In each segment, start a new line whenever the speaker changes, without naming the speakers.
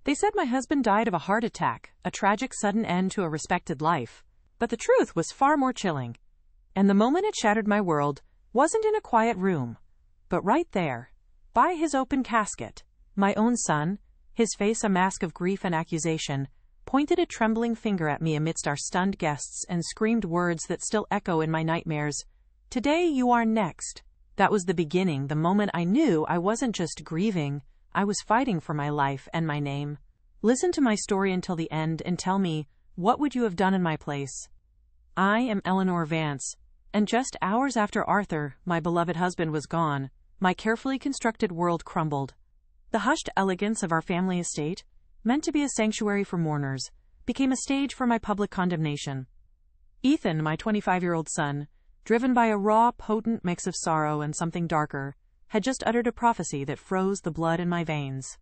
They said my husband died of a heart attack, a tragic sudden end to a respected life. But the truth was far more chilling. And the moment it shattered my world wasn't in a quiet room, but right there, by his open casket. My own son, his face a mask of grief and accusation, pointed a trembling finger at me amidst our stunned guests and screamed words that still echo in my nightmares. "Today you are next." That was the beginning, the moment I knew I wasn't just grieving, I was fighting for my life and my name. Listen to my story until the end and tell me, what would you have done in my place? I am Eleanor Vance, and just hours after Arthur, my beloved husband, was gone, my carefully constructed world crumbled. The hushed elegance of our family estate, meant to be a sanctuary for mourners, became a stage for my public condemnation. Ethan, my 25-year-old son, driven by a raw, potent mix of sorrow and something darker, had just uttered a prophecy that froze the blood in my veins.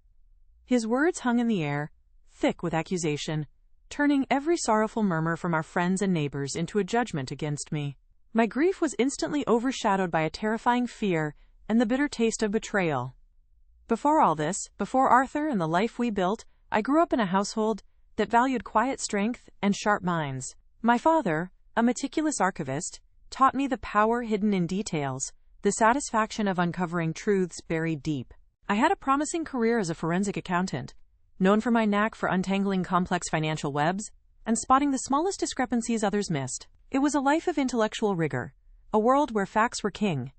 His words hung in the air, thick with accusation, turning every sorrowful murmur from our friends and neighbors into a judgment against me. My grief was instantly overshadowed by a terrifying fear and the bitter taste of betrayal. Before all this, before Arthur and the life we built, I grew up in a household that valued quiet strength and sharp minds. My father, a meticulous archivist, taught me the power hidden in details, the satisfaction of uncovering truths buried deep. I had a promising career as a forensic accountant, known for my knack for untangling complex financial webs and spotting the smallest discrepancies others missed. It was a life of intellectual rigor, a world where facts were king,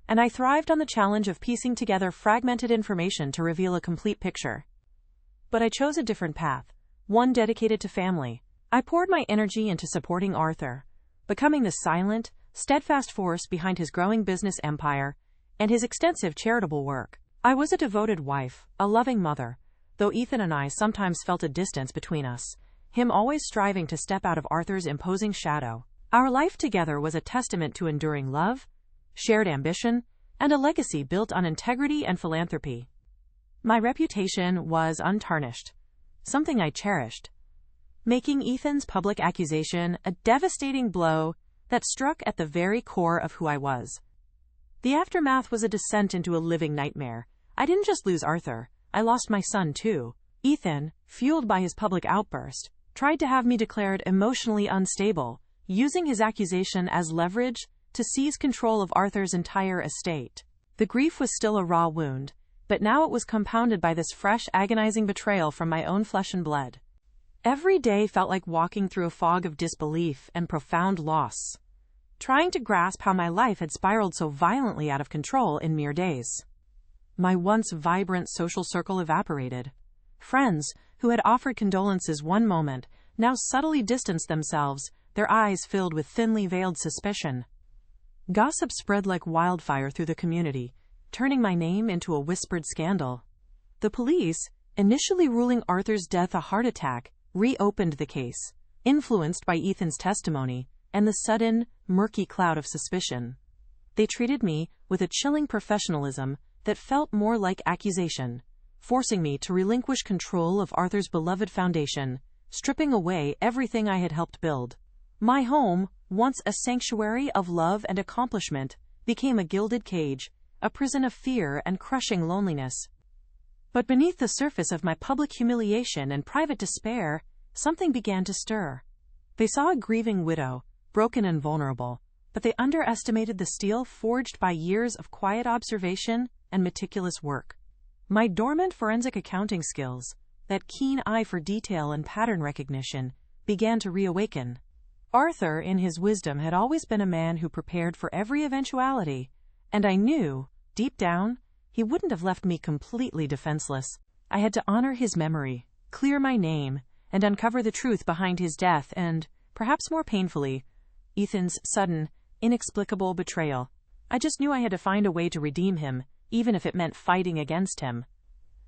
and I thrived on the challenge of piecing together fragmented information to reveal a complete picture. But I chose a different path, one dedicated to family. I poured my energy into supporting Arthur, becoming the silent, steadfast force behind his growing business empire and his extensive charitable work. I was a devoted wife, a loving mother, though Ethan and I sometimes felt a distance between us, him always striving to step out of Arthur's imposing shadow. Our life together was a testament to enduring love, shared ambition, and a legacy built on integrity and philanthropy. My reputation was untarnished, something I cherished, making Ethan's public accusation a devastating blow that struck at the very core of who I was. The aftermath was a descent into a living nightmare. I didn't just lose Arthur, I lost my son too. Ethan, fueled by his public outburst, tried to have me declared emotionally unstable, using his accusation as leverage to seize control of Arthur's entire estate. The grief was still a raw wound, but now it was compounded by this fresh, agonizing betrayal from my own flesh and blood. Every day felt like walking through a fog of disbelief and profound loss, trying to grasp how my life had spiraled so violently out of control in mere days. My once vibrant social circle evaporated. Friends, who had offered condolences one moment, now subtly distanced themselves, their eyes filled with thinly veiled suspicion. Gossip spread like wildfire through the community, turning my name into a whispered scandal. The police, initially ruling Arthur's death a heart attack, reopened the case, influenced by Ethan's testimony and the sudden, murky cloud of suspicion. They treated me with a chilling professionalism that felt more like accusation, forcing me to relinquish control of Arthur's beloved foundation, stripping away everything I had helped build. My home, once a sanctuary of love and accomplishment, became a gilded cage, a prison of fear and crushing loneliness. But beneath the surface of my public humiliation and private despair, something began to stir. They saw a grieving widow, broken and vulnerable, but they underestimated the steel forged by years of quiet observation and meticulous work. My dormant forensic accounting skills, that keen eye for detail and pattern recognition, began to reawaken. Arthur, in his wisdom, had always been a man who prepared for every eventuality, and I knew, deep down, he wouldn't have left me completely defenseless. I had to honor his memory, clear my name, and uncover the truth behind his death and, perhaps more painfully, Ethan's sudden, inexplicable betrayal. I just knew I had to find a way to redeem him, even if it meant fighting against him.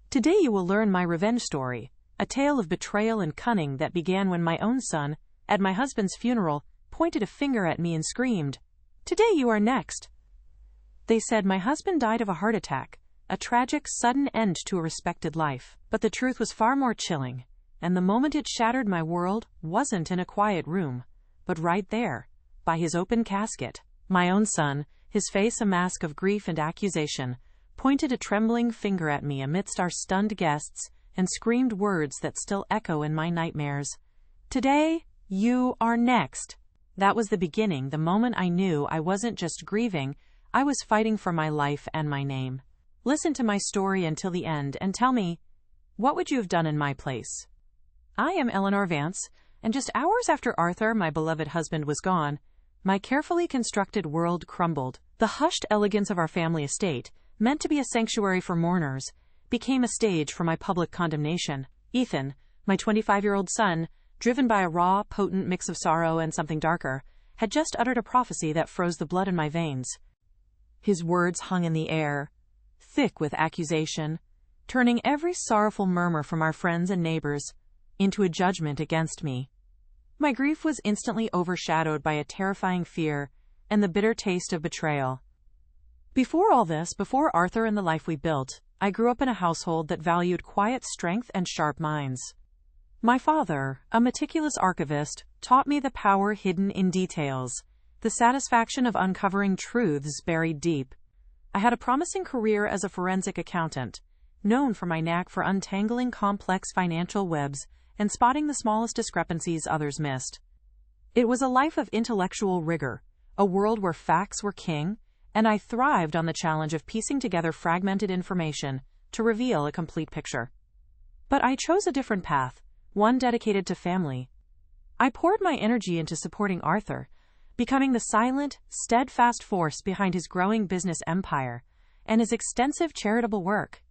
Today you will learn my revenge story, a tale of betrayal and cunning that began when my own son, at my husband's funeral, pointed a finger at me and screamed, "Today you are next." They said my husband died of a heart attack, a tragic, sudden end to a respected life. But the truth was far more chilling, and the moment it shattered my world wasn't in a quiet room, but right there, by his open casket. My own son, his face a mask of grief and accusation, pointed a trembling finger at me amidst our stunned guests and screamed words that still echo in my nightmares. Today, you are next. That was the beginning, the moment I knew I wasn't just grieving, I was fighting for my life and my name. Listen to my story until the end and tell me, what would you have done in my place? I am Eleanor Vance, and just hours after Arthur, my beloved husband, was gone, my carefully constructed world crumbled. The hushed elegance of our family estate, meant to be a sanctuary for mourners, became a stage for my public condemnation. Ethan, my 25-year-old son, driven by a raw, potent mix of sorrow and something darker, had just uttered a prophecy that froze the blood in my veins. His words hung in the air, thick with accusation, turning every sorrowful murmur from our friends and neighbors into a judgment against me. My grief was instantly overshadowed by a terrifying fear and the bitter taste of betrayal. Before all this, before Arthur and the life we built, I grew up in a household that valued quiet strength and sharp minds. My father, a meticulous archivist, taught me the power hidden in details, the satisfaction of uncovering truths buried deep. I had a promising career as a forensic accountant, known for my knack for untangling complex financial webs and spotting the smallest discrepancies others missed. It was a life of intellectual rigor, a world where facts were king, and I thrived on the challenge of piecing together fragmented information to reveal a complete picture. But I chose a different path, one dedicated to family. I poured my energy into supporting Arthur, becoming the silent, steadfast force behind his growing business empire and his extensive charitable work.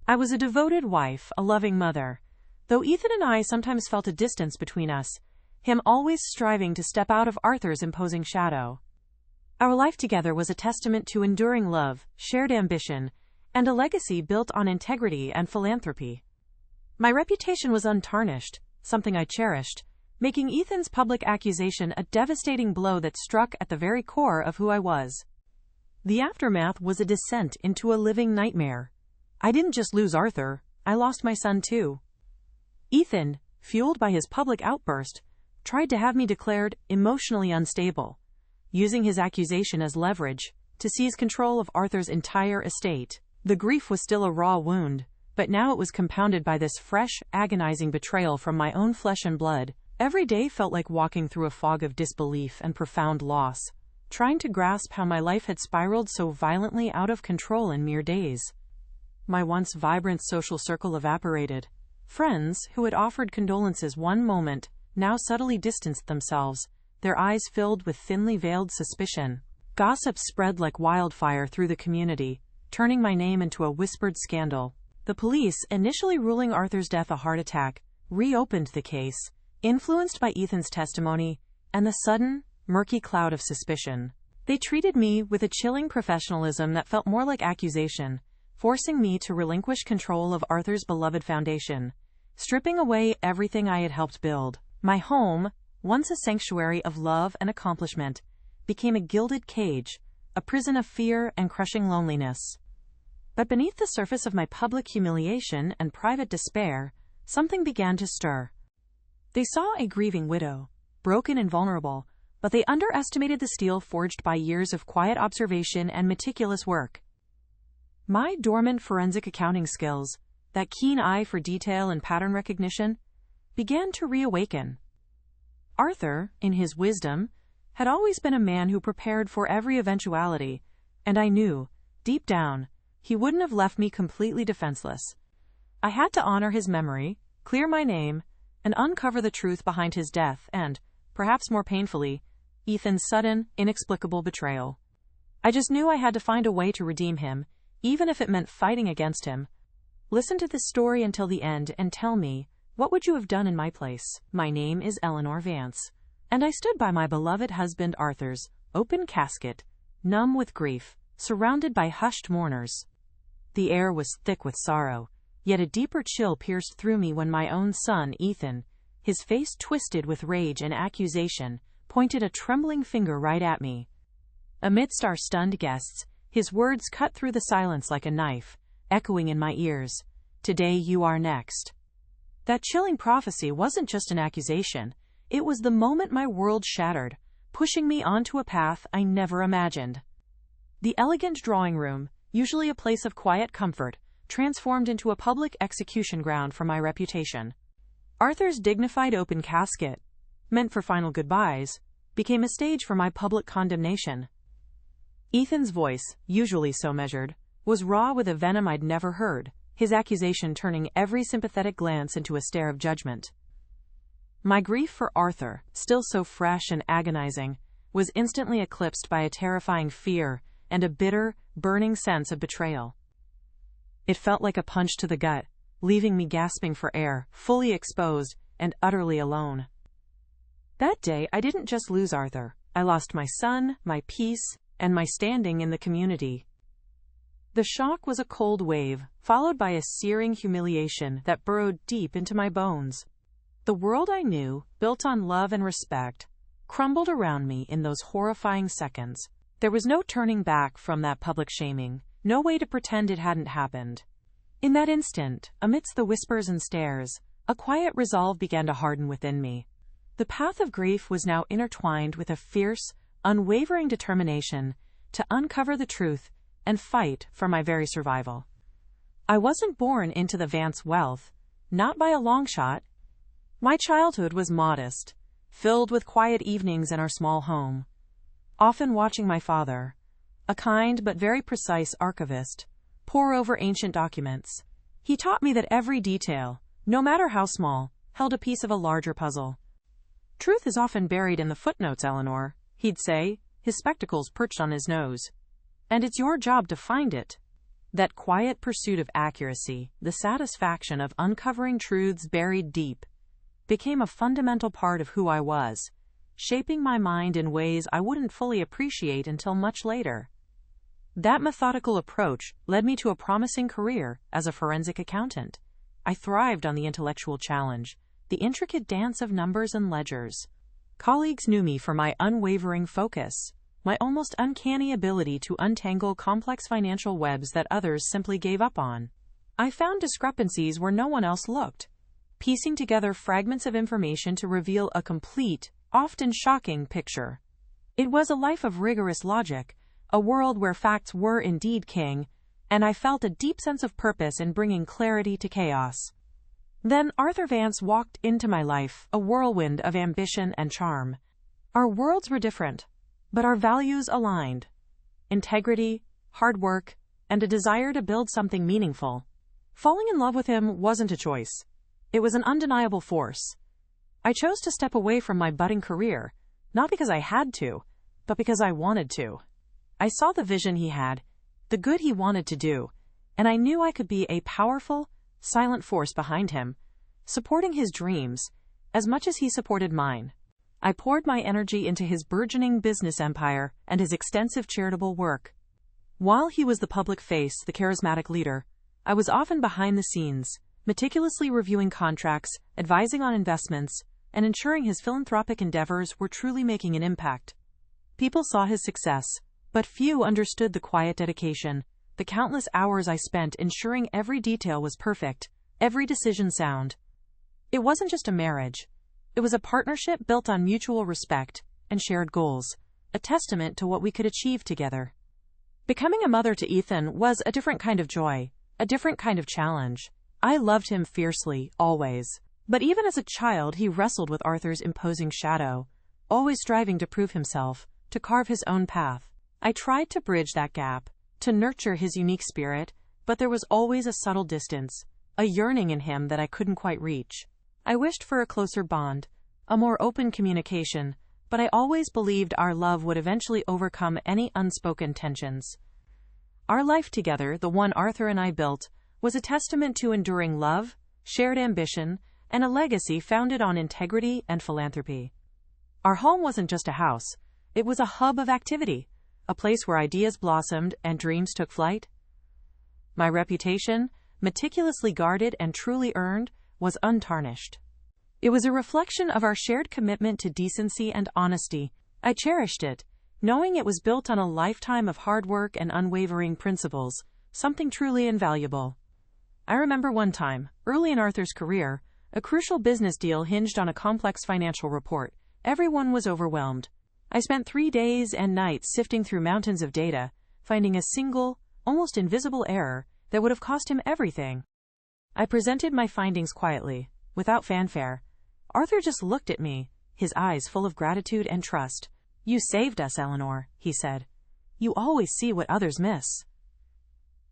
I was a devoted wife, a loving mother, though Ethan and I sometimes felt a distance between us, him always striving to step out of Arthur's imposing shadow. Our life together was a testament to enduring love, shared ambition, and a legacy built on integrity and philanthropy. My reputation was untarnished, something I cherished, making Ethan's public accusation a devastating blow that struck at the very core of who I was. The aftermath was a descent into a living nightmare. I didn't just lose Arthur, I lost my son too. Ethan, fueled by his public outburst, tried to have me declared emotionally unstable, using his accusation as leverage to seize control of Arthur's entire estate. The grief was still a raw wound, but now it was compounded by this fresh, agonizing betrayal from my own flesh and blood. Every day felt like walking through a fog of disbelief and profound loss, trying to grasp how my life had spiraled so violently out of control in mere days. My once vibrant social circle evaporated. Friends who had offered condolences one moment now subtly distanced themselves, their eyes filled with thinly veiled suspicion. Gossip spread like wildfire through the community, turning my name into a whispered scandal. The police, initially ruling Arthur's death a heart attack, reopened the case, influenced by Ethan's testimony and the sudden, murky cloud of suspicion. They treated me with a chilling professionalism that felt more like accusation, forcing me to relinquish control of Arthur's beloved foundation, stripping away everything I had helped build. My home, once a sanctuary of love and accomplishment, became a gilded cage, a prison of fear and crushing loneliness. But beneath the surface of my public humiliation and private despair, something began to stir. They saw a grieving widow, broken and vulnerable, but they underestimated the steel forged by years of quiet observation and meticulous work. My dormant forensic accounting skills, that keen eye for detail and pattern recognition, began to reawaken. Arthur, in his wisdom, had always been a man who prepared for every eventuality, and I knew, deep down, he wouldn't have left me completely defenseless. I had to honor his memory, clear my name, and uncover the truth behind his death and, perhaps more painfully, Ethan's sudden, inexplicable betrayal. I just knew I had to find a way to redeem him, even if it meant fighting against him. Listen to this story until the end and tell me, what would you have done in my place? My name is Eleanor Vance, and I stood by my beloved husband Arthur's open casket, numb with grief, surrounded by hushed mourners. The air was thick with sorrow, yet a deeper chill pierced through me when my own son, Ethan, his face twisted with rage and accusation, pointed a trembling finger right at me. Amidst our stunned guests, his words cut through the silence like a knife, echoing in my ears, "Today you are next." That chilling prophecy wasn't just an accusation, it was the moment my world shattered, pushing me onto a path I never imagined. The elegant drawing room, usually a place of quiet comfort, transformed into a public execution ground for my reputation. Arthur's dignified open casket, meant for final goodbyes, became a stage for my public condemnation. Ethan's voice, usually so measured, was raw with a venom I'd never heard, his accusation turning every sympathetic glance into a stare of judgment. My grief for Arthur, still so fresh and agonizing, was instantly eclipsed by a terrifying fear and a bitter, burning sense of betrayal. It felt like a punch to the gut, leaving me gasping for air, fully exposed, and utterly alone. That day, I didn't just lose Arthur. I lost my son, my peace, and my standing in the community. The shock was a cold wave, followed by a searing humiliation that burrowed deep into my bones. The world I knew, built on love and respect, crumbled around me in those horrifying seconds. There was no turning back from that public shaming, no way to pretend it hadn't happened. In that instant, amidst the whispers and stares, a quiet resolve began to harden within me. The path of grief was now intertwined with a fierce, unwavering determination to uncover the truth and fight for my very survival. I wasn't born into the Vance wealth, not by a long shot. My childhood was modest, filled with quiet evenings in our small home, often watching my father, a kind but very precise archivist, pore over ancient documents. He taught me that every detail, no matter how small, held a piece of a larger puzzle. Truth is often buried in the footnotes, Eleanor, he'd say, his spectacles perched on his nose. And it's your job to find it. That quiet pursuit of accuracy, the satisfaction of uncovering truths buried deep, became a fundamental part of who I was, shaping my mind in ways I wouldn't fully appreciate until much later. That methodical approach led me to a promising career as a forensic accountant. I thrived on the intellectual challenge, the intricate dance of numbers and ledgers. Colleagues knew me for my unwavering focus, my almost uncanny ability to untangle complex financial webs that others simply gave up on. I found discrepancies where no one else looked, piecing together fragments of information to reveal a complete, often shocking picture. It was a life of rigorous logic, a world where facts were indeed king, and I felt a deep sense of purpose in bringing clarity to chaos. Then Arthur Vance walked into my life, a whirlwind of ambition and charm. Our worlds were different, but our values aligned: integrity, hard work, and a desire to build something meaningful. Falling in love with him wasn't a choice. It was an undeniable force. I chose to step away from my budding career, not because I had to, but because I wanted to. I saw the vision he had, the good he wanted to do, and I knew I could be a powerful, silent force behind him, supporting his dreams as much as he supported mine. I poured my energy into his burgeoning business empire and his extensive charitable work. While he was the public face, the charismatic leader, I was often behind the scenes, meticulously reviewing contracts, advising on investments, and ensuring his philanthropic endeavors were truly making an impact. People saw his success, but few understood the quiet dedication, the countless hours I spent ensuring every detail was perfect, every decision sound. It wasn't just a marriage. It was a partnership built on mutual respect and shared goals, a testament to what we could achieve together. Becoming a mother to Ethan was a different kind of joy, a different kind of challenge. I loved him fiercely, always. But even as a child, he wrestled with Arthur's imposing shadow, always striving to prove himself, to carve his own path. I tried to bridge that gap, to nurture his unique spirit, but there was always a subtle distance, a yearning in him that I couldn't quite reach. I wished for a closer bond, a more open communication, but I always believed our love would eventually overcome any unspoken tensions. Our life together, the one Arthur and I built, was a testament to enduring love, shared ambition, and a legacy founded on integrity and philanthropy. Our home wasn't just a house, it was a hub of activity, a place where ideas blossomed and dreams took flight. My reputation, meticulously guarded and truly earned, was untarnished. It was a reflection of our shared commitment to decency and honesty. I cherished it, knowing it was built on a lifetime of hard work and unwavering principles, something truly invaluable. I remember one time, early in Arthur's career, a crucial business deal hinged on a complex financial report. Everyone was overwhelmed. I spent 3 days and nights sifting through mountains of data, finding a single, almost invisible error that would have cost him everything. I presented my findings quietly, without fanfare. Arthur just looked at me, his eyes full of gratitude and trust. "You saved us, Eleanor," he said. "You always see what others miss."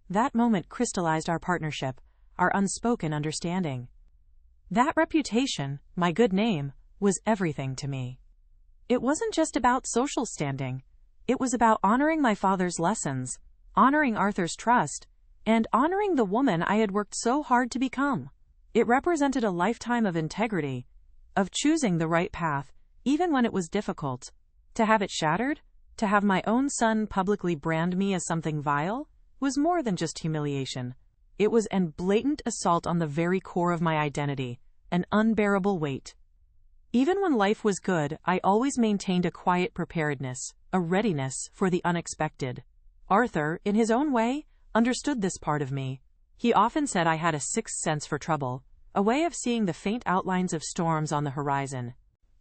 That moment crystallized our partnership, our unspoken understanding. That reputation, my good name, was everything to me. It wasn't just about social standing. It was about honoring my father's lessons, honoring Arthur's trust, and honoring the woman I had worked so hard to become. It represented a lifetime of integrity, of choosing the right path, even when it was difficult. To have it shattered, to have my own son publicly brand me as something vile, was more than just humiliation. It was an blatant assault on the very core of my identity, an unbearable weight. Even when life was good, I always maintained a quiet preparedness, a readiness for the unexpected. Arthur, in his own way, understood this part of me. He often said I had a sixth sense for trouble, a way of seeing the faint outlines of storms on the horizon.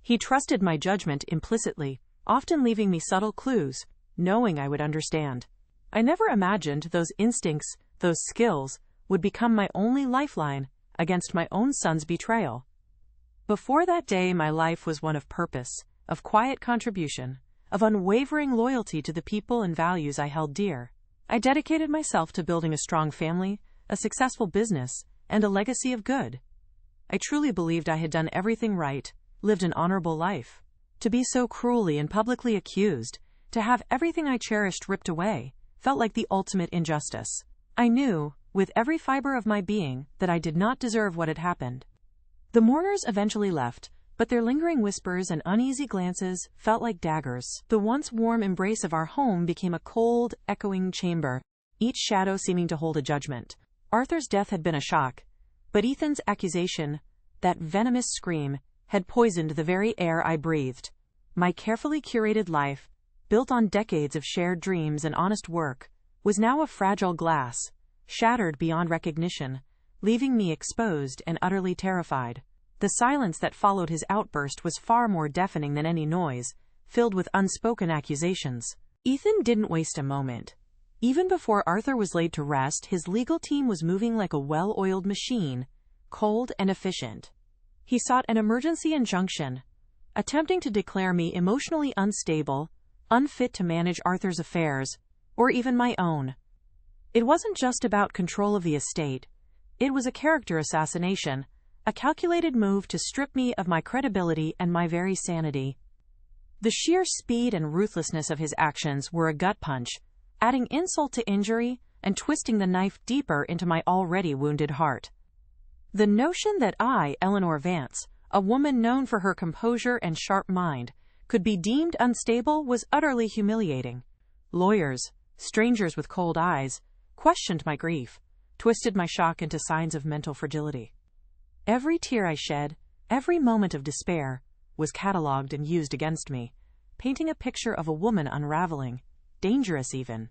He trusted my judgment implicitly, often leaving me subtle clues, knowing I would understand. I never imagined those instincts, those skills, would become my only lifeline against my own son's betrayal. Before that day, my life was one of purpose, of quiet contribution, of unwavering loyalty to the people and values I held dear. I dedicated myself to building a strong family, a successful business, and a legacy of good. I truly believed I had done everything right, lived an honorable life. To be so cruelly and publicly accused, to have everything I cherished ripped away, felt like the ultimate injustice. I knew, with every fiber of my being, that I did not deserve what had happened. The mourners eventually left, but their lingering whispers and uneasy glances felt like daggers. The once warm embrace of our home became a cold, echoing chamber, each shadow seeming to hold a judgment. Arthur's death had been a shock, but Ethan's accusation, that venomous scream, had poisoned the very air I breathed. My carefully curated life, built on decades of shared dreams and honest work, was now a fragile glass, shattered beyond recognition, leaving me exposed and utterly terrified. The silence that followed his outburst was far more deafening than any noise, filled with unspoken accusations. Ethan didn't waste a moment. Even before Arthur was laid to rest, his legal team was moving like a well-oiled machine, cold and efficient. He sought an emergency injunction, attempting to declare me emotionally unstable, unfit to manage Arthur's affairs, or even my own. It wasn't just about control of the estate. It was a character assassination, a calculated move to strip me of my credibility and my very sanity. The sheer speed and ruthlessness of his actions were a gut punch, adding insult to injury and twisting the knife deeper into my already wounded heart. The notion that I, Eleanor Vance, a woman known for her composure and sharp mind, could be deemed unstable was utterly humiliating. Lawyers, strangers with cold eyes, questioned my grief, twisted my shock into signs of mental fragility. Every tear I shed, every moment of despair, was catalogued and used against me, painting a picture of a woman unraveling, dangerous even.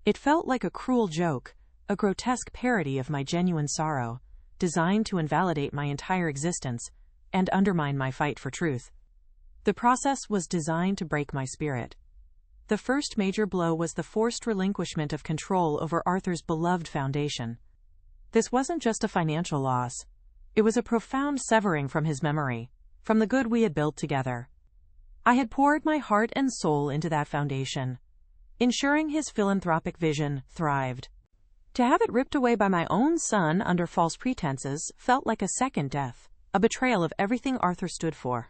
It felt like a cruel joke, a grotesque parody of my genuine sorrow, designed to invalidate my entire existence and undermine my fight for truth. The process was designed to break my spirit. The first major blow was the forced relinquishment of control over Arthur's beloved foundation. This wasn't just a financial loss. It was a profound severing from his memory, from the good we had built together. I had poured my heart and soul into that foundation, ensuring his philanthropic vision thrived. To have it ripped away by my own son under false pretenses felt like a second death, a betrayal of everything Arthur stood for.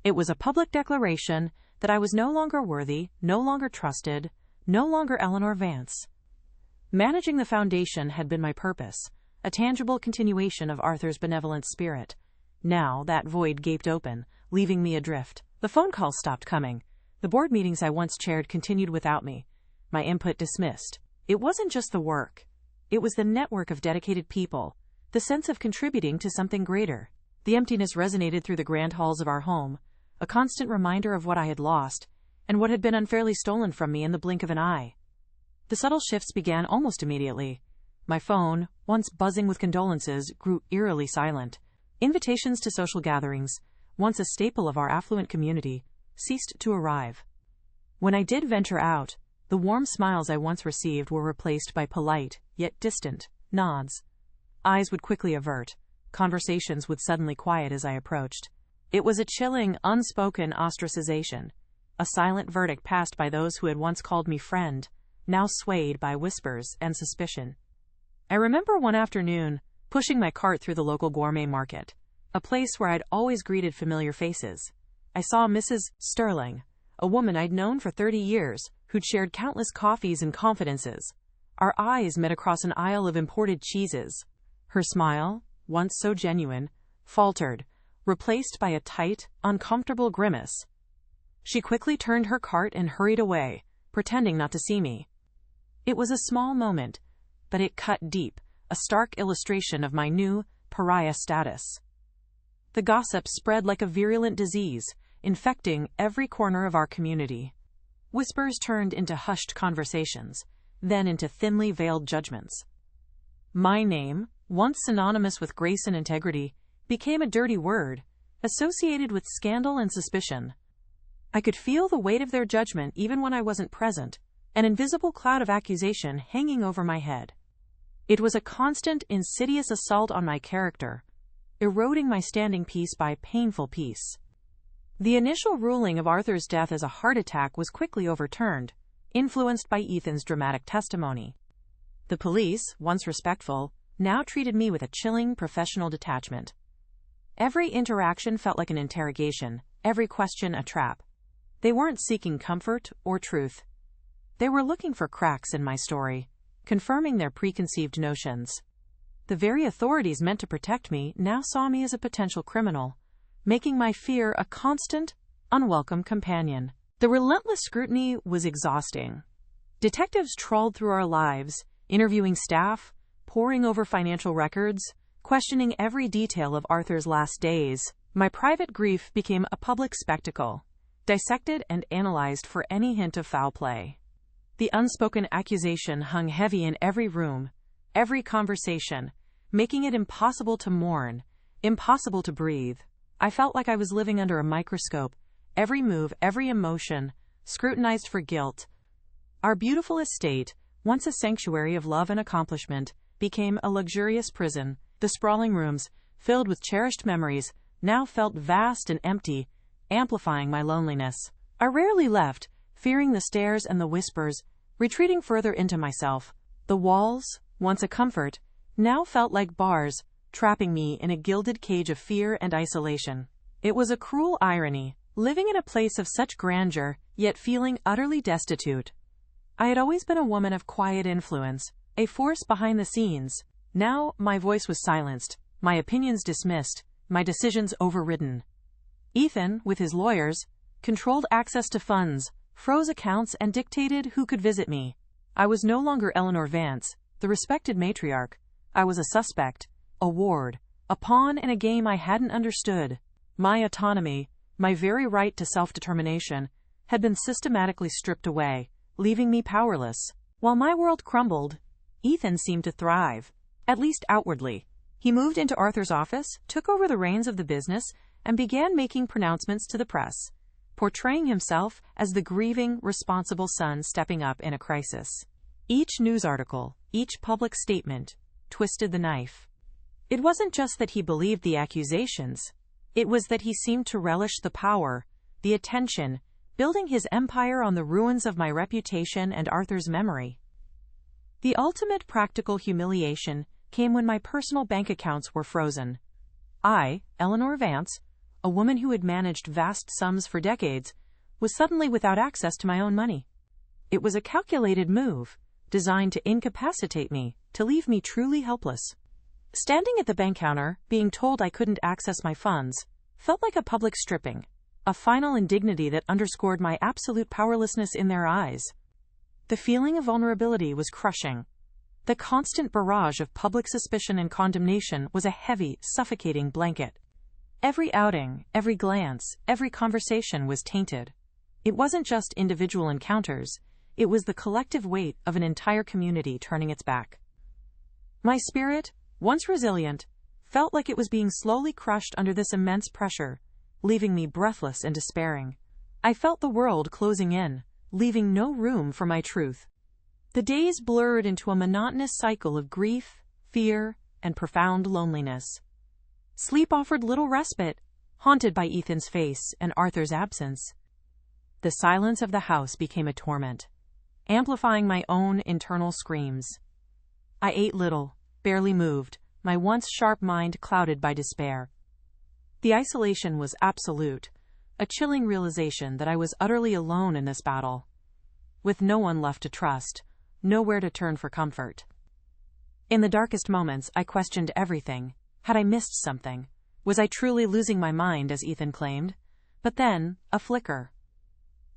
It was a public declaration that I was no longer worthy, no longer trusted, no longer Eleanor Vance. Managing the foundation had been my purpose, a tangible continuation of Arthur's benevolent spirit. Now that void gaped open, leaving me adrift. The phone calls stopped coming. The board meetings I once chaired continued without me, my input dismissed. It wasn't just the work. It was the network of dedicated people, the sense of contributing to something greater. The emptiness resonated through the grand halls of our home, a constant reminder of what I had lost, and what had been unfairly stolen from me in the blink of an eye. The subtle shifts began almost immediately. My phone, once buzzing with condolences, grew eerily silent. Invitations to social gatherings, once a staple of our affluent community, ceased to arrive. When I did venture out, The warm smiles I once received were replaced by polite, yet distant, nods. Eyes would quickly avert. Conversations would suddenly quiet as I approached. It was a chilling, unspoken ostracization, a silent verdict passed by those who had once called me friend, now swayed by whispers and suspicion. I remember one afternoon, pushing my cart through the local gourmet market, a place where I'd always greeted familiar faces. I saw Mrs. Sterling, a woman I'd known for 30 years, who'd shared countless coffees and confidences. Our eyes met across an aisle of imported cheeses. Her smile, once so genuine, faltered, replaced by a tight, uncomfortable grimace. She quickly turned her cart and hurried away, pretending not to see me. It was a small moment, but it cut deep, a stark illustration of my new pariah status. The gossip spread like a virulent disease, infecting every corner of our community. Whispers turned into hushed conversations, then into thinly veiled judgments. My name, once synonymous with grace and integrity, became a dirty word, associated with scandal and suspicion. I could feel the weight of their judgment even when I wasn't present, an invisible cloud of accusation hanging over my head. It was a constant, insidious assault on my character, eroding my standing piece by painful piece. The initial ruling of Arthur's death as a heart attack was quickly overturned, influenced by Ethan's dramatic testimony. The police, once respectful, now treated me with a chilling professional detachment. Every interaction felt like an interrogation, every question a trap. They weren't seeking comfort or truth. They were looking for cracks in my story, confirming their preconceived notions. The very authorities meant to protect me now saw me as a potential criminal, making my fear a constant, unwelcome companion. The relentless scrutiny was exhausting. Detectives trawled through our lives, interviewing staff, poring over financial records, questioning every detail of Arthur's last days. My private grief became a public spectacle, dissected and analyzed for any hint of foul play. The unspoken accusation hung heavy in every room, every conversation, making it impossible to mourn, impossible to breathe. I felt like I was living under a microscope, every move, every emotion, scrutinized for guilt. Our beautiful estate, once a sanctuary of love and accomplishment, became a luxurious prison. The sprawling rooms, filled with cherished memories, now felt vast and empty, amplifying my loneliness. I rarely left, fearing the stares and the whispers, retreating further into myself. The walls, once a comfort, now felt like bars, trapping me in a gilded cage of fear and isolation. It was a cruel irony, living in a place of such grandeur, yet feeling utterly destitute. I had always been a woman of quiet influence, a force behind the scenes. Now my voice was silenced, my opinions dismissed, my decisions overridden. Ethan, with his lawyers, controlled access to funds, froze accounts, and dictated who could visit me. I was no longer Eleanor Vance, the respected matriarch. I was a suspect, a ward, a pawn in a game I hadn't understood. My autonomy, my very right to self-determination, had been systematically stripped away, leaving me powerless. While my world crumbled, Ethan seemed to thrive, at least outwardly. He moved into Arthur's office, took over the reins of the business, and began making pronouncements to the press, portraying himself as the grieving, responsible son stepping up in a crisis. Each news article, each public statement, twisted the knife. It wasn't just that he believed the accusations, it was that he seemed to relish the power, the attention, building his empire on the ruins of my reputation and Arthur's memory. The ultimate practical humiliation came when my personal bank accounts were frozen. I, Eleanor Vance, a woman who had managed vast sums for decades, was suddenly without access to my own money. It was a calculated move, designed to incapacitate me, to leave me truly helpless. Standing at the bank counter, being told I couldn't access my funds, felt like a public stripping, a final indignity that underscored my absolute powerlessness in their eyes. The feeling of vulnerability was crushing. The constant barrage of public suspicion and condemnation was a heavy, suffocating blanket. Every outing, every glance, every conversation was tainted. It wasn't just individual encounters, it was the collective weight of an entire community turning its back. My spirit, once resilient, felt like it was being slowly crushed under this immense pressure, leaving me breathless and despairing. I felt the world closing in, leaving no room for my truth. The days blurred into a monotonous cycle of grief, fear, and profound loneliness. Sleep offered little respite, haunted by Ethan's face and Arthur's absence. The silence of the house became a torment, amplifying my own internal screams. I ate little, barely moved, my once sharp mind clouded by despair. The isolation was absolute, a chilling realization that I was utterly alone in this battle. With no one left to trust, nowhere to turn for comfort. In the darkest moments, I questioned everything. Had I missed something? Was I truly losing my mind, as Ethan claimed? But then, a flicker.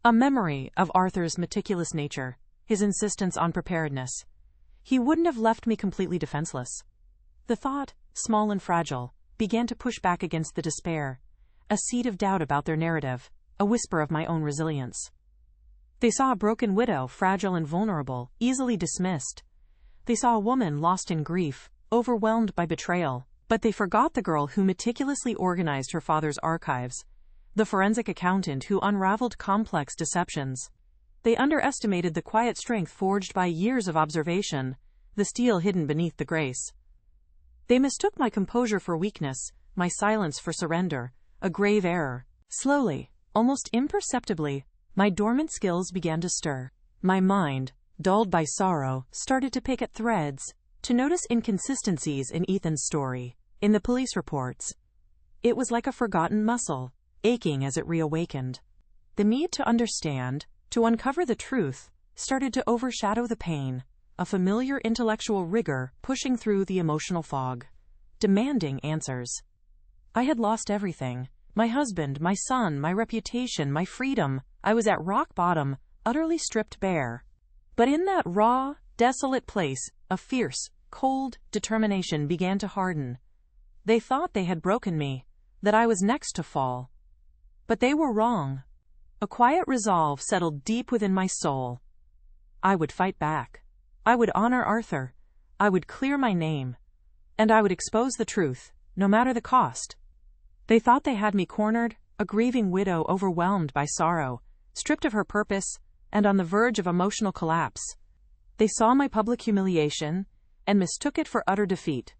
A memory of Arthur's meticulous nature, his insistence on preparedness. He wouldn't have left me completely defenseless. The thought, small and fragile, began to push back against the despair, a seed of doubt about their narrative, a whisper of my own resilience. They saw a broken widow, fragile and vulnerable, easily dismissed. They saw a woman lost in grief, overwhelmed by betrayal, but they forgot the girl who meticulously organized her father's archives, the forensic accountant who unraveled complex deceptions. They underestimated the quiet strength forged by years of observation, the steel hidden beneath the grace. They mistook my composure for weakness, my silence for surrender, a grave error. Slowly, almost imperceptibly, my dormant skills began to stir. My mind, dulled by sorrow, started to pick at threads, to notice inconsistencies in Ethan's story, in the police reports. It was like a forgotten muscle, aching as it reawakened. The need to understand, to uncover the truth, started to overshadow the pain, a familiar intellectual rigor pushing through the emotional fog, demanding answers. I had lost everything. My husband, my son, my reputation, my freedom. I was at rock bottom, utterly stripped bare. But in that raw, desolate place, a fierce, cold determination began to harden. They thought they had broken me, that I was next to fall. But they were wrong. A quiet resolve settled deep within my soul. I would fight back. I would honor Arthur. I would clear my name. And I would expose the truth, no matter the cost. They thought they had me cornered, a grieving widow overwhelmed by sorrow, stripped of her purpose, and on the verge of emotional collapse. They saw my public humiliation, and mistook it for utter defeat,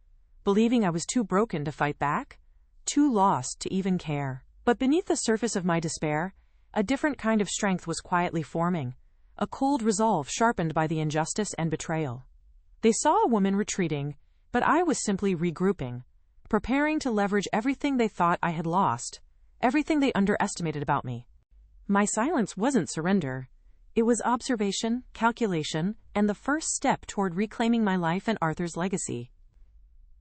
believing I was too broken to fight back, too lost to even care. But beneath the surface of my despair, a different kind of strength was quietly forming, a cold resolve sharpened by the injustice and betrayal. They saw a woman retreating, but I was simply regrouping, preparing to leverage everything they thought I had lost, everything they underestimated about me. My silence wasn't surrender. It was observation, calculation, and the first step toward reclaiming my life and Arthur's legacy.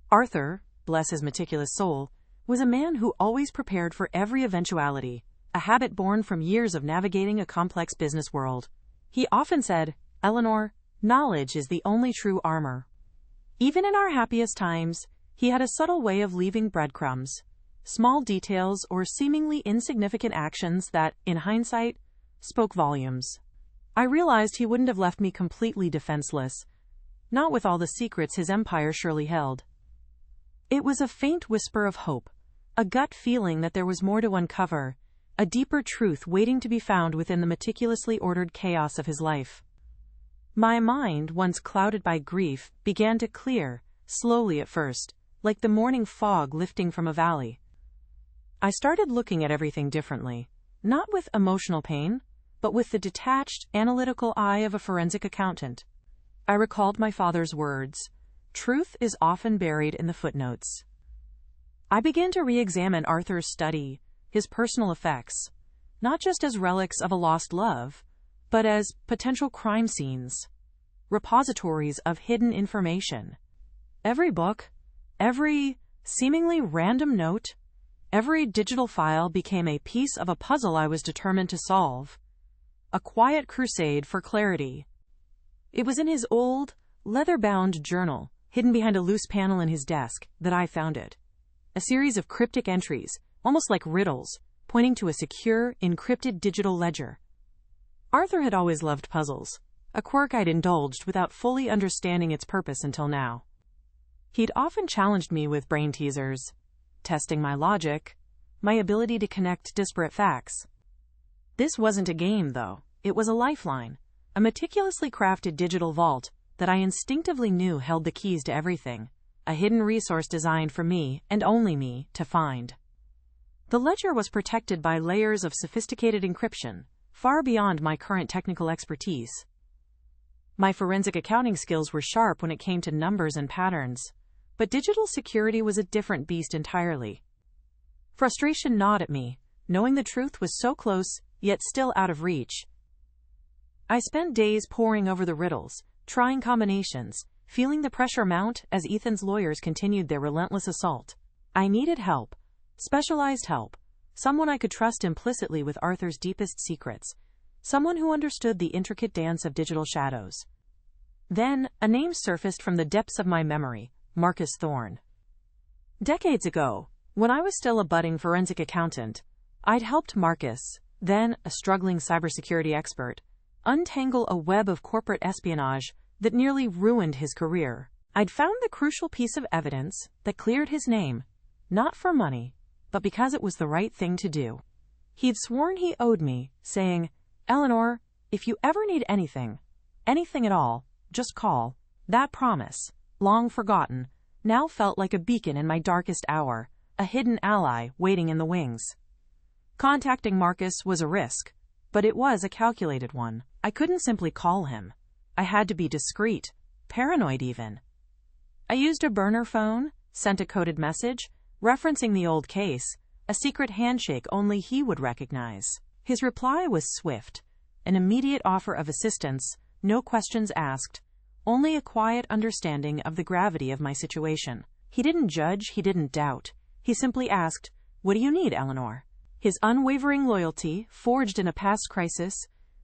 Arthur, bless his meticulous soul, was a man who always prepared for every eventuality, a habit born from years of navigating a complex business world. He often said, "Eleanor, knowledge is the only true armor." Even in our happiest times, he had a subtle way of leaving breadcrumbs, small details or seemingly insignificant actions that, in hindsight, spoke volumes. I realized he wouldn't have left me completely defenseless, not with all the secrets his empire surely held. It was a faint whisper of hope, a gut feeling that there was more to uncover, a deeper truth waiting to be found within the meticulously ordered chaos of his life. My mind, once clouded by grief, began to clear, slowly at first, like the morning fog lifting from a valley. I started looking at everything differently, not with emotional pain, but with the detached, analytical eye of a forensic accountant. I recalled my father's words, "Truth is often buried in the footnotes." I began to re-examine Arthur's study, his personal effects, not just as relics of a lost love, but as potential crime scenes, repositories of hidden information. Every book, every seemingly random note, every digital file became a piece of a puzzle I was determined to solve. A quiet crusade for clarity. It was in his old, leather-bound journal, hidden behind a loose panel in his desk, that I found it. A series of cryptic entries, almost like riddles, pointing to a secure, encrypted digital ledger. Arthur had always loved puzzles, a quirk I'd indulged without fully understanding its purpose until now. He'd often challenged me with brain teasers, testing my logic, my ability to connect disparate facts. This wasn't a game, though. It was a lifeline, a meticulously crafted digital vault that I instinctively knew held the keys to everything, a hidden resource designed for me, and only me, to find. The ledger was protected by layers of sophisticated encryption, far beyond my current technical expertise. My forensic accounting skills were sharp when it came to numbers and patterns, but digital security was a different beast entirely. Frustration gnawed at me, knowing the truth was so close, yet still out of reach. I spent days poring over the riddles, trying combinations, feeling the pressure mount as Ethan's lawyers continued their relentless assault. I needed help, specialized help, someone I could trust implicitly with Arthur's deepest secrets, someone who understood the intricate dance of digital shadows. Then, a name surfaced from the depths of my memory: Marcus Thorne. Decades ago, when I was still a budding forensic accountant, I'd helped Marcus, then a struggling cybersecurity expert, untangle a web of corporate espionage that nearly ruined his career. I'd found the crucial piece of evidence that cleared his name, not for money, but because it was the right thing to do. He'd sworn he owed me, saying, "Eleanor, if you ever need anything at all, just call." That promise, long forgotten, now felt like a beacon in my darkest hour, a hidden ally waiting in the wings. Contacting Marcus was a risk, but it was a calculated one. I couldn't simply call him. I had to be discreet, paranoid even. I used a burner phone, sent a coded message, referencing the old case, a secret handshake only he would recognize. His reply was swift, an immediate offer of assistance, no questions asked, only a quiet understanding of the gravity of my situation. He didn't judge, he didn't doubt. He simply asked, "What do you need, Eleanor?" His unwavering loyalty, forged in a past crisis,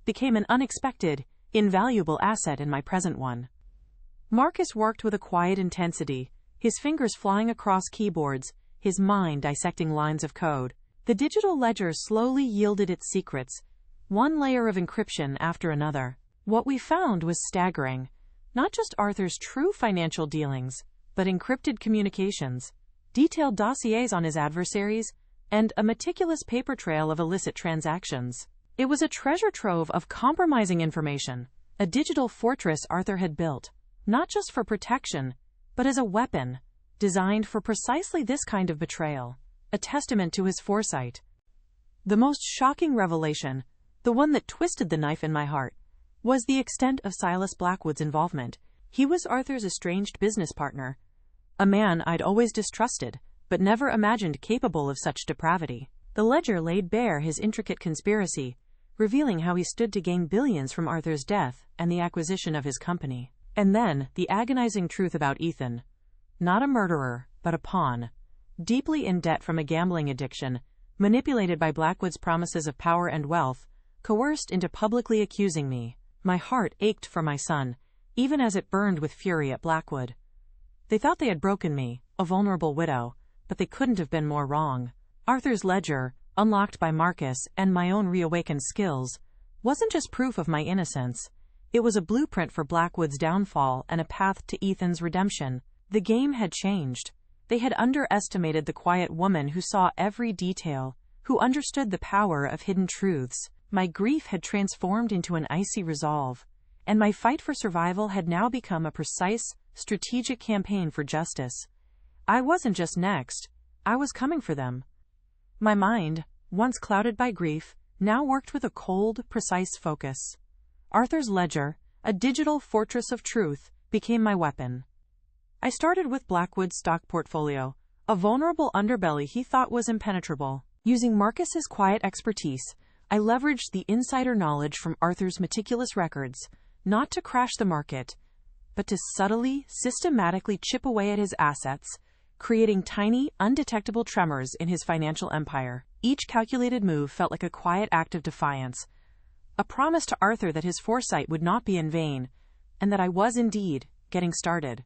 became an unexpected, invaluable asset in my present one. Marcus worked with a quiet intensity, his fingers flying across keyboards, his mind dissecting lines of code. The digital ledger slowly yielded its secrets, one layer of encryption after another. What we found was staggering. Not just Arthur's true financial dealings, but encrypted communications, detailed dossiers on his adversaries, and a meticulous paper trail of illicit transactions. It was a treasure trove of compromising information, a digital fortress Arthur had built, not just for protection, but as a weapon, designed for precisely this kind of betrayal, a testament to his foresight. The most shocking revelation, the one that twisted the knife in my heart, was the extent of Silas Blackwood's involvement. He was Arthur's estranged business partner, a man I'd always distrusted, but never imagined capable of such depravity. The ledger laid bare his intricate conspiracy, revealing how he stood to gain billions from Arthur's death and the acquisition of his company. And then, the agonizing truth about Ethan. Not a murderer, but a pawn. Deeply in debt from a gambling addiction, manipulated by Blackwood's promises of power and wealth, coerced into publicly accusing me. My heart ached for my son, even as it burned with fury at Blackwood. They thought they had broken me, a vulnerable widow, but they couldn't have been more wrong. Arthur's ledger, unlocked by Marcus and my own reawakened skills, wasn't just proof of my innocence. It was a blueprint for Blackwood's downfall and a path to Ethan's redemption. The game had changed. They had underestimated the quiet woman who saw every detail, who understood the power of hidden truths. My grief had transformed into an icy resolve, and my fight for survival had now become a precise, strategic campaign for justice. I wasn't just next, I was coming for them. My mind, once clouded by grief, now worked with a cold, precise focus. Arthur's ledger, a digital fortress of truth, became my weapon. I started with Blackwood's stock portfolio, a vulnerable underbelly he thought was impenetrable. Using Marcus's quiet expertise, I leveraged the insider knowledge from Arthur's meticulous records, not to crash the market, but to subtly, systematically chip away at his assets, creating tiny, undetectable tremors in his financial empire. Each calculated move felt like a quiet act of defiance, a promise to Arthur that his foresight would not be in vain, and that I was indeed getting started.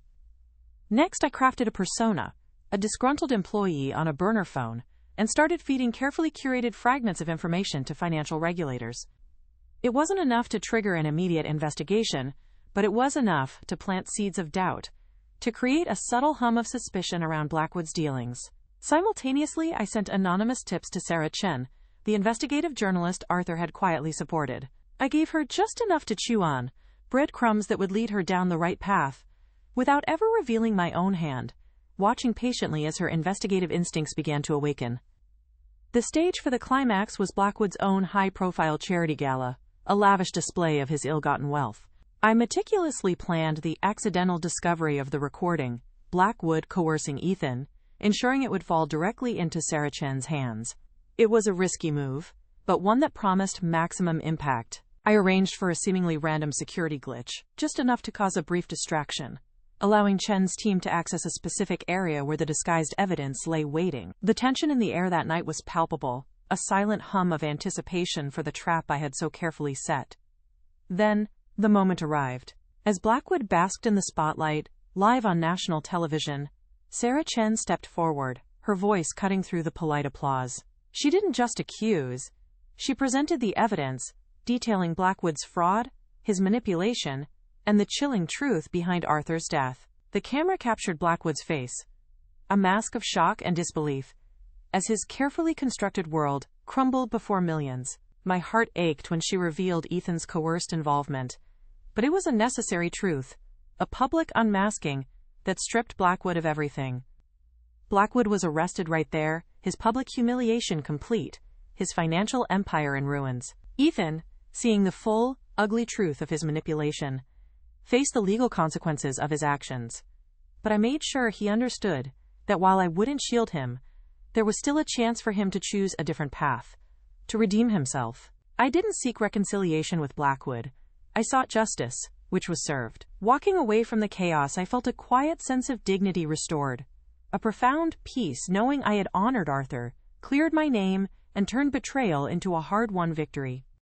Next, I crafted a persona, a disgruntled employee on a burner phone, and started feeding carefully curated fragments of information to financial regulators. It wasn't enough to trigger an immediate investigation, but it was enough to plant seeds of doubt, to create a subtle hum of suspicion around Blackwood's dealings. Simultaneously, I sent anonymous tips to Sarah Chen, the investigative journalist Arthur had quietly supported. I gave her just enough to chew on, breadcrumbs that would lead her down the right path, without ever revealing my own hand, watching patiently as her investigative instincts began to awaken. The stage for the climax was Blackwood's own high-profile charity gala, a lavish display of his ill-gotten wealth. I meticulously planned the accidental discovery of the recording, Blackwood coercing Ethan, ensuring it would fall directly into Sarah Chen's hands. It was a risky move, but one that promised maximum impact. I arranged for a seemingly random security glitch, just enough to cause a brief distraction, allowing Chen's team to access a specific area where the disguised evidence lay waiting. The tension in the air that night was palpable, a silent hum of anticipation for the trap I had so carefully set. Then, the moment arrived. As Blackwood basked in the spotlight, live on national television, Sarah Chen stepped forward, her voice cutting through the polite applause. She didn't just accuse. She presented the evidence, detailing Blackwood's fraud, his manipulation, and the chilling truth behind Arthur's death. The camera captured Blackwood's face, a mask of shock and disbelief, as his carefully constructed world crumbled before millions. My heart ached when she revealed Ethan's coerced involvement, but it was a necessary truth, a public unmasking that stripped Blackwood of everything. Blackwood was arrested right there, his public humiliation complete, his financial empire in ruins. Ethan, seeing the full, ugly truth of his manipulation, faced the legal consequences of his actions. But I made sure he understood that while I wouldn't shield him, there was still a chance for him to choose a different path, to redeem himself. I didn't seek reconciliation with Blackwood. I sought justice, which was served. Walking away from the chaos, I felt a quiet sense of dignity restored, a profound peace knowing I had honored Arthur, cleared my name, and turned betrayal into a hard-won victory.